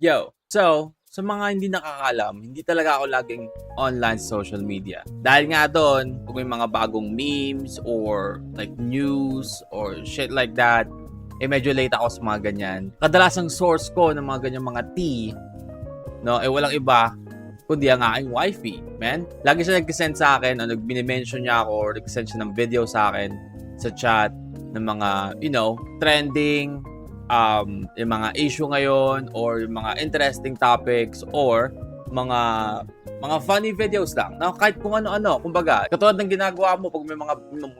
Sa mga hindi nakakaalam, hindi talaga ako laging online sa social media. Dahil nga doon, kung may mga bagong memes or like news or shit like that, medyo late ako sa mga ganyan. Kadalasang source ko ng mga ganyan mga tea, no, walang iba kundi ang aking wifey, man. Lagi siya nag-send sa akin o nag-mention niya ako or nag-send siya ng video sa akin sa chat ng mga, trending, yung mga issue ngayon or yung mga interesting topics or mga funny videos lang. No? Kahit kung ano-ano. Kumbaga, katulad ng ginagawa mo pag may mga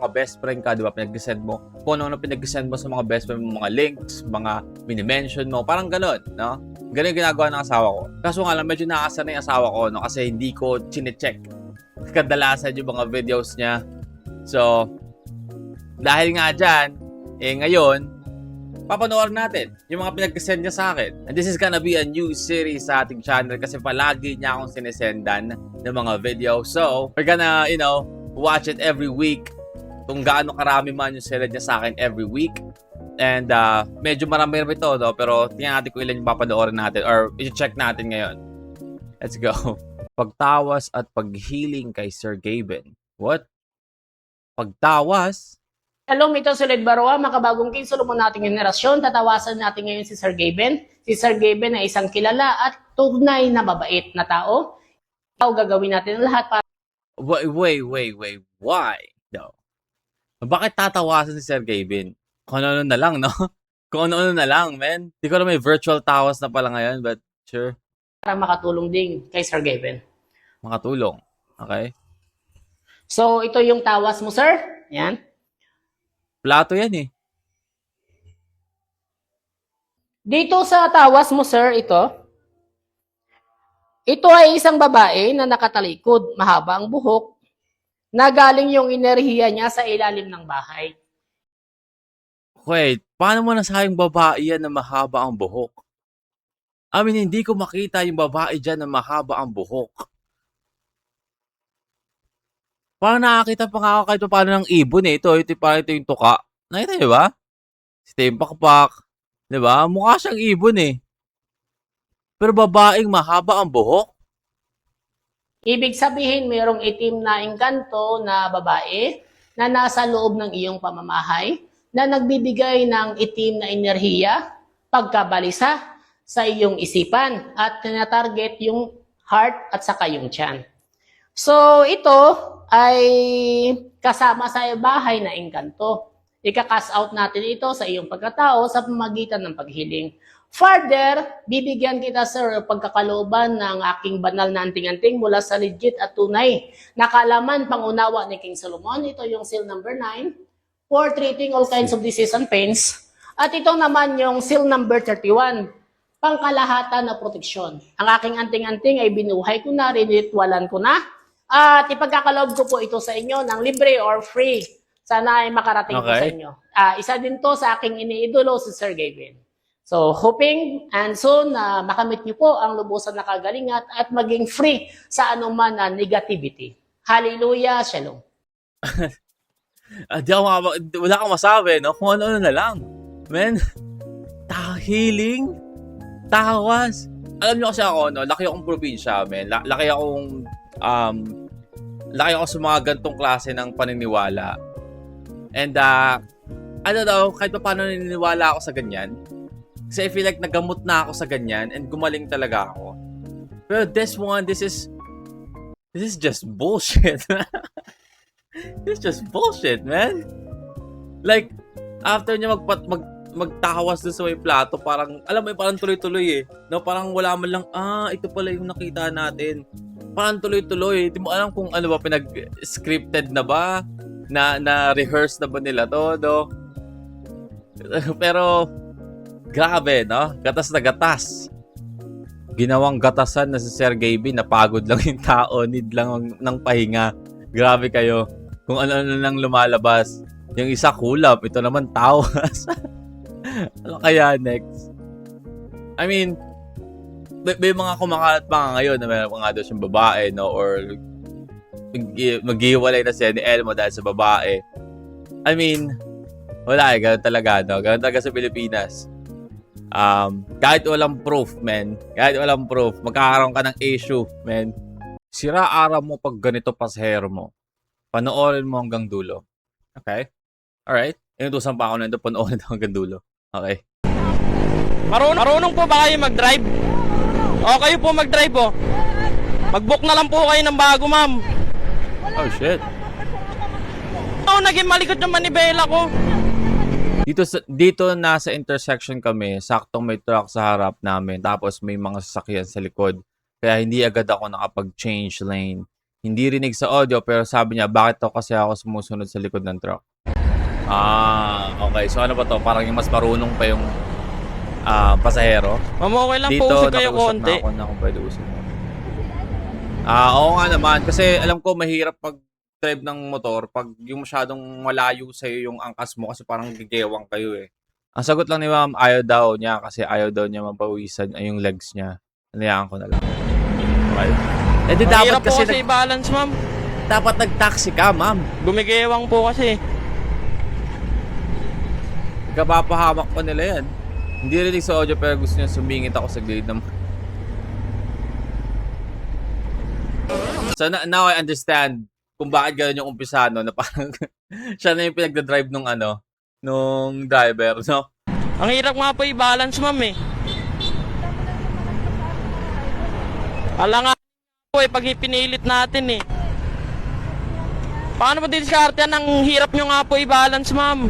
best friend ka, di ba, pinag-send mo. Kung ano-ano pinag-send mo sa mga best friend mo, mga links, mga mini-mention mo, parang ganun, no? Ganun yung ginagawa ng asawa ko. Kaso nga lang, medyo nakakasanay yung asawa ko, no? Kasi hindi ko chine-check kadalasan yung mga videos niya. So, dahil nga dyan, ngayon, papanoorin natin yung mga pinag-send niya sa akin. And this is gonna be a new series sa ating channel kasi palagi niya akong sinesendan ng mga video. So, we're gonna, watch it every week. Kung gaano karami man yung sinend niya sa akin every week. And medyo marami rin ito, no? Pero tingnan natin kung ilan yung papanoorin natin or i-check natin ngayon. Let's go. Pagtawas at paghealing kay Sir Gaben. What? Pagtawas? Hello, ito si Led Baroa, makabagong King Solomon nating henerasyon. Tatawasan natin ngayon si Sir Gaben. Si Sir Gaben ay isang kilala at tunay na mabait na tao. Gagawin natin lahat para Wait. Why? No. Bakit tatawasan si Sir Gaben? Kung ano na lang, no? Kung ano na lang, man. Di ko na may virtual tawas na pala ngayon, but sure. makatulong din kay Sir Gaben. Makatulong. Okay? So, ito yung tawas mo, sir. Yan. Plato yan eh. Dito sa tawas mo, sir, ito ay isang babae na nakatalikod, mahaba ang buhok, na galing yung enerhiya niya sa ilalim ng bahay. Wait, paano mo nasayang babae yan na mahaba ang buhok? Hindi ko makita yung babae dyan na mahaba ang buhok. Parang nakakita pa nga ako kahit paano ng ibon eh. Ito yung tuka. Nakita niyo ba? Ito yung pakpak. Diba? Mukha siyang ibon eh. Pero babaeng mahaba ang buhok? Ibig sabihin, mayroong itim na engkanto na babae na nasa loob ng iyong pamamahay na nagbibigay ng itim na enerhiya, pagkabalisa sa iyong isipan at tinatarget yung heart at saka yung tiyan. So, ito ay kasama sa bahay na engkanto. Ika-cast out natin ito sa iyong pagkatao sa pamagitan ng paghiling. Further, bibigyan kita, sir, pagkakalooban ng aking banal na anting-anting mula sa legit at tunay na kaalaman pangunawa ni King Solomon. Ito yung seal number 9 for treating all kinds of disease and pains. At ito naman yung seal number 31, pangkalahatan na proteksyon. Ang aking anting-anting ay binuhay ko na, rinitwalan ko na, at ipagkakaloob ko po ito sa inyo ng libre or free. Sana ay makarating po sa inyo. Isa din to sa aking iniidolo si Sir Gaben. So, hoping and soon na makamit niyo po ang lubusan na kagalingan at maging free sa anuman na negativity. Hallelujah, Shalom. Wala kang masabi, no? Kung ano na lang. Man, healing, tawas. Alam niyo kasi ako, no? Laki akong probinsya, man. Laki ako sa mga gantong klase ng paniniwala. And, kahit pa paano naniniwala ako sa ganyan. Kasi I feel like nagamot na ako sa ganyan and gumaling talaga ako. Pero this is just bullshit. This is just bullshit, man. Like, after niya magtawas doon sa may plato, parang, alam mo, parang tuloy-tuloy eh. No, parang wala man lang, ito pala yung nakita natin. Parang tuloy-tuloy. Hindi mo alam kung ano ba, pinag-scripted na ba? Na-rehearse na ba nila to, no? Pero, grabe, no? Gatas na gatas. Ginawang gatasan na si Sir Gaben, napagod lang yung tao, need lang ng pahinga. Grabe kayo. Kung ano-ano lang lumalabas. Yung isa kulap, ito naman tawas. Ano kaya next? I mean, may mga kumakalat pa nga ngayon na may mga daw siyang babae, no? Or maghiwalay na siya ni Elmo dahil sa babae. I mean, wala eh. Ganun talaga, no? Ganun talaga sa Pilipinas. Kahit walang proof, men. Kahit walang proof, magkakaroon ka ng issue, men. Sira-ara mo pag ganito pasahero mo. Panoorin mo hanggang dulo. Okay? Alright? Inutusan pa ako na ito, panoorin hanggang dulo. Okay? Marunong po ba kayo mag-drive? O, kayo po mag-drive po. Mag-book na lang po kayo ng bago, ma'am. Oh, shit. Naging malikot yung manibela ko. Dito nasa intersection kami, saktong may truck sa harap namin, tapos may mga sasakyan sa likod. Kaya hindi agad ako nakapag-change lane. Hindi rinig sa audio, pero sabi niya, bakit to kasi ako sumusunod sa likod ng truck? Okay. So ano ba to? Parang yung mas marunong pa yung pasahero. Ma'am, okay lang Dito, po usig kayo nakiusap konti. na ako na kung pwede usap. Oo nga naman. Kasi alam ko mahirap pag-drive ng motor pag yung masyadong malayo sa'yo yung angkas mo kasi parang gigewang kayo eh. Ang sagot lang ni ma'am, ayaw daw niya kasi ayaw daw niya mapawisan yung legs niya. Nanayaan ko na lang. Okay? Eh di dapat Mahirap po kasi, kasi i-balance, ma'am. dapat nag-taxi ka, ma'am. Gumigewang po kasi. Kapapahamak pa nila yan. Hindi rinig sa audio pero gusto niya sumingit ako sa gilid ng... So now I understand kung bakit gano'n yung umpisa, no? Na parang siya na yung pinagdadrive nung driver, no? Ang hirap nga po i-balance, ma'am eh. Ala nga po eh, pag ipinilit natin eh. Paano mo didiskarte yan? Ang hirap nyo nga po i-balance, ma'am.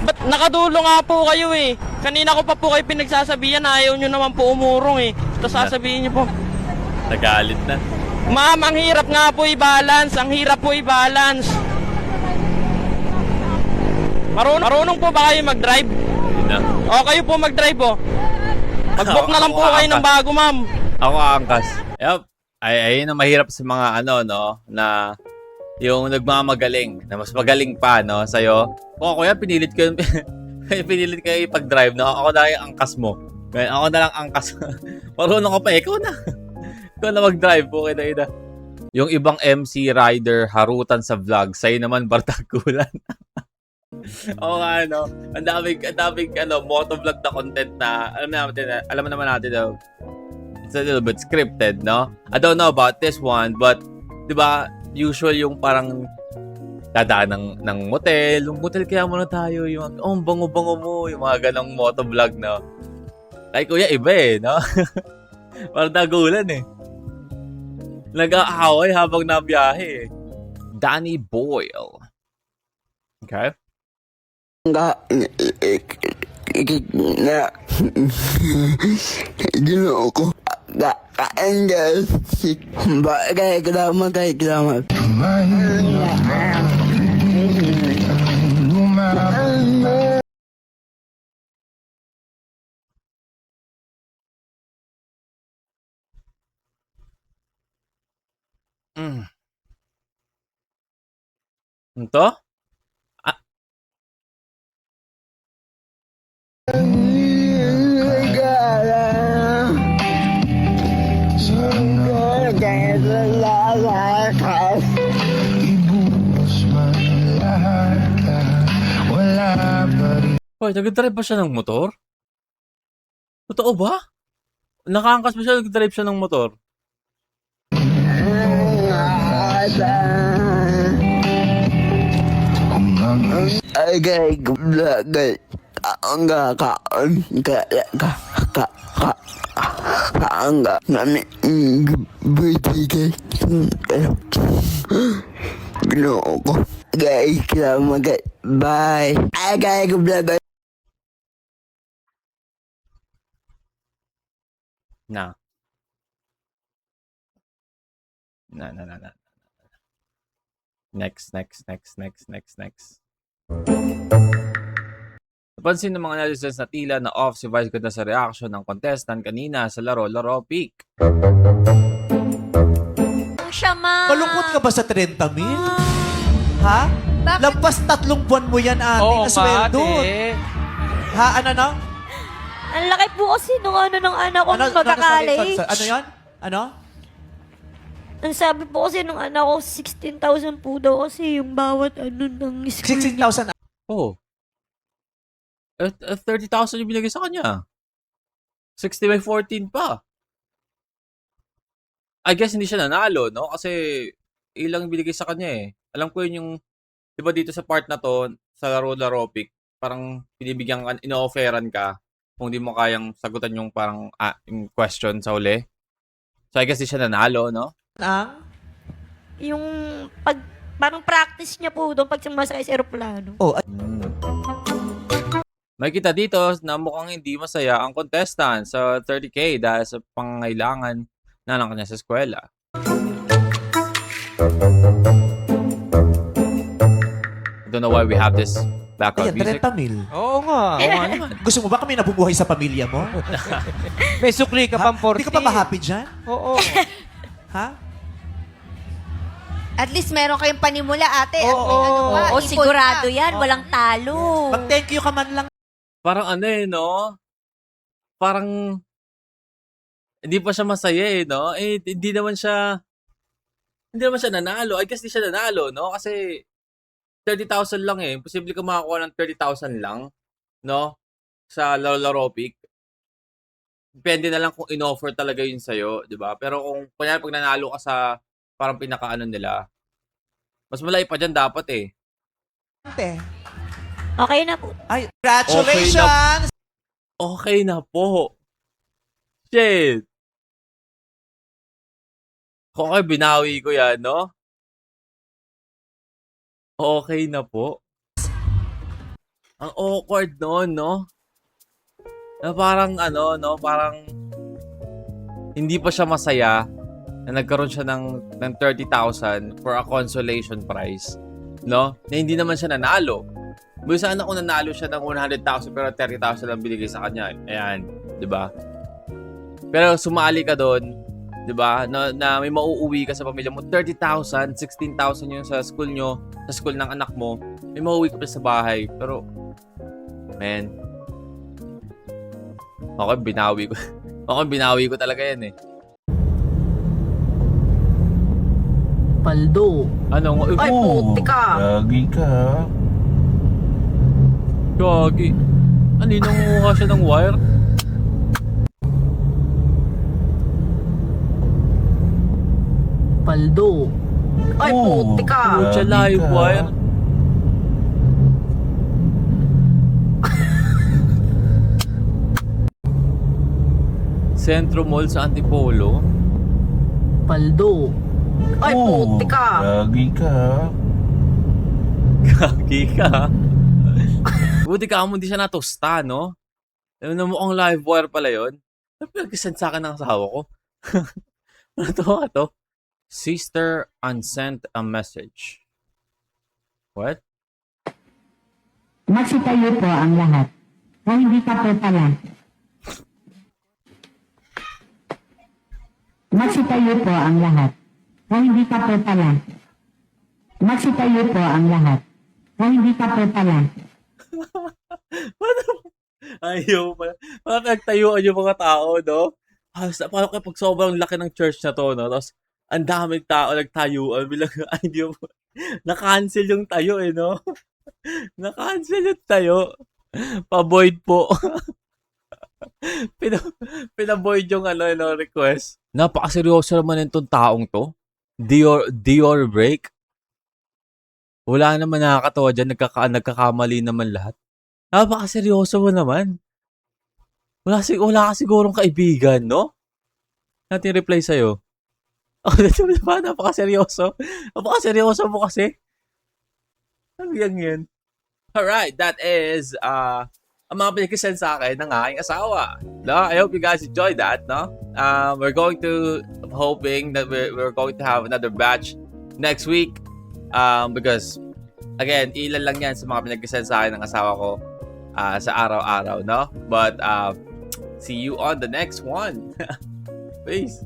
Ba't nakadulo nga po kayo eh? Kanina ko pa po kayo pinagsasabihan na ayaw nyo naman po umurong eh. Tapos sasabihin nyo po, Nagalit na. ma'am, ang hirap nga po i-balance. Ang hirap po i-balance. Marunong po ba kayo mag-drive? Ayun na. O, kayo po mag-drive po. Mag-book na lang po kayo ng bago, ma'am. Ako angkas. Yup. Ayun ang mahirap sa mga na yung nagmamagaling, na mas magaling pa, no, sa'yo. Kung ako yan, pinilit ko yung ipag-drive, no? Ako na yung angkas mo. Ngayon, ako na lang angkas. Marunong ko pa, ikaw na. Ikaw na mag-drive, okay na ina. Yung ibang MC rider, harutan sa vlog, sa'yo naman, bartagulan. Oo nga, no? Ang daming motovlog na content na, alam naman natin, no? It's a little bit scripted, no? I don't know about this one, but, di ba, usual yung parang dadaan ng motel. Yung motel kaya muna tayo. Yung, bango-bango mo. Yung mga ganong motovlog, no? Ay, kuya, iba eh, no? Parang nagulan eh. Nag-aaway habang nabiyahe eh. Danny Boyle. Okay? Ginoo kaenggel si bagay kailangan Ito? Hoy, nag-drive ba siya ng motor? Totoo ba? Nakaangkas ba siya, nag-drive siya ng motor? Agay gulagay angga angga nami bigay Ginoo ko agay magay bye agay gulagay Na. Next. Napansin ng mga netizens na tila na off si Vice Ganda sa reaction ng contestant kanina sa Laro Pic. Siya, ma. Malungkot ka ba sa 30 mil? Ha? Bakit? Lampas 3 buwan mo yan, ate, na sweldo. Ha? Ano? Ang laki po kasi nung ng anak ko nung magka-college. Ano yan? Ano? Ang sabi po kasi nung anak ko, 16,000 po daw kasi yung bawat ng school. 16,000. Oh. 30,000 yung binigay sa kanya. 60 by 14 pa. I guess hindi siya nanalo, no? Kasi ilang binigay sa kanya eh. Alam ko yun yung, di ba dito sa part na to, sa laro-laro pick, parang binibigyan ka, ino-offeran ka kung di mo kayang sagutan yung parang yung question sa uli. So I guess di siya nanalo, no? Yung parang practice niya po doon pag sumasakay sa aeroplano. May kita dito na mukhang hindi masaya ang contestant sa 30K dahil sa pangangailangan na ng kanya sa eskwela. I don't know why we have this background Ayan, music. 30 mil. Oo nga. Oo nga naman. Gusto mo ba kami nabubuhay sa pamilya mo? May sukli ka pang 40. Hindi ka pa ba happy dyan? Oo. Ha? At least meron kayong panimula, ate. At Oo. may ano pa, Oo, ipon sigurado pa. yan. Walang talo. Mag-thank you ka man lang. Parang ano eh, no? Parang hindi pa siya masaya eh, no? Eh, hindi naman siya nanalo. I guess di siya nanalo, no? Kasi 30,000 lang eh. Imposible ka makakuha ng 30,000 lang, no? Sa laro pick. Depende na lang kung in-offer talaga yun sa'yo, di ba? Pero kung kunyari pag nanalo ka sa parang pinakaano nila, mas malaki pa dyan dapat eh. Okay na po. Ay, congratulations! Okay na po. Shit. Okay, binawi ko yan, no? Okay na po. Ang awkward noon, no? Na parang ano, no? Parang hindi pa siya masaya na nagkaroon siya ng 30,000 for a consolation prize, no? Na hindi naman siya nanalo. Buti sana kung nanalo siya ng 100,000 pero 30,000 lang binigay sa kanya. Ayan, 'di ba? Pero sumali ka doon, 'di ba? Na may mauuwi ka sa pamilya mo, 30,000, 16,000 yung sa school nyo, sa school ng anak mo. May mauuwi ka pa sa bahay, pero man. Okay, binawi ko. Okay, binawi ko talaga 'yan eh. Paldo. Ano? Ay, puti ka. Lagi ka. Gagi. Ano yun, nangunguha siya ng wire? Paldo. Ay, puti ka. Pucha, live wire. Centro Mall sa Antipolo. Paldo. Ay, puti ka. Lagi ka. Gagi ka. Buti ka mo hindi siya natusta, no? Alam na mukhang live wire pala yun. Ano pinag-send sa akin ng asawa ko? Ano to? Sister unsent a message. What? Magsitayo po ang lahat. Kung hindi ka po pala. Magsitayo po ang lahat. Kung hindi ka po pala. Magsitayo po ang lahat. Kung hindi ka po pala. Ayaw pala. Mga nagtayuan yung mga tao, no? Parang kapag sobrang laki ng church na to, no? Tapos, ang daming tao nagtayuan. Bilang, ay, hindi mo. Na-cancel yung tayo, eh, no? Na-cancel yung tayo. Pa-void po. Pina-void yung request. Napakaseryoso naman itong taong to. Dior break. Wala naman nakakatawa dyan. Nagkakamali naman lahat. Napakaseryoso mo naman. Wala ka sigurong kaibigan, no? Natin reply sa'yo. Diba? Napakaseryoso. Napakaseryoso mo kasi. Ano yan? Alright, that is ang mga pinag-send sa akin ng aking asawa. No? I hope you guys enjoyed that, no? We're hoping that we're going to have another batch next week. Because, again, ilan lang yan sa mga pinag-send sa akin ng asawa ko sa araw-araw, no? But, see you on the next one. Peace.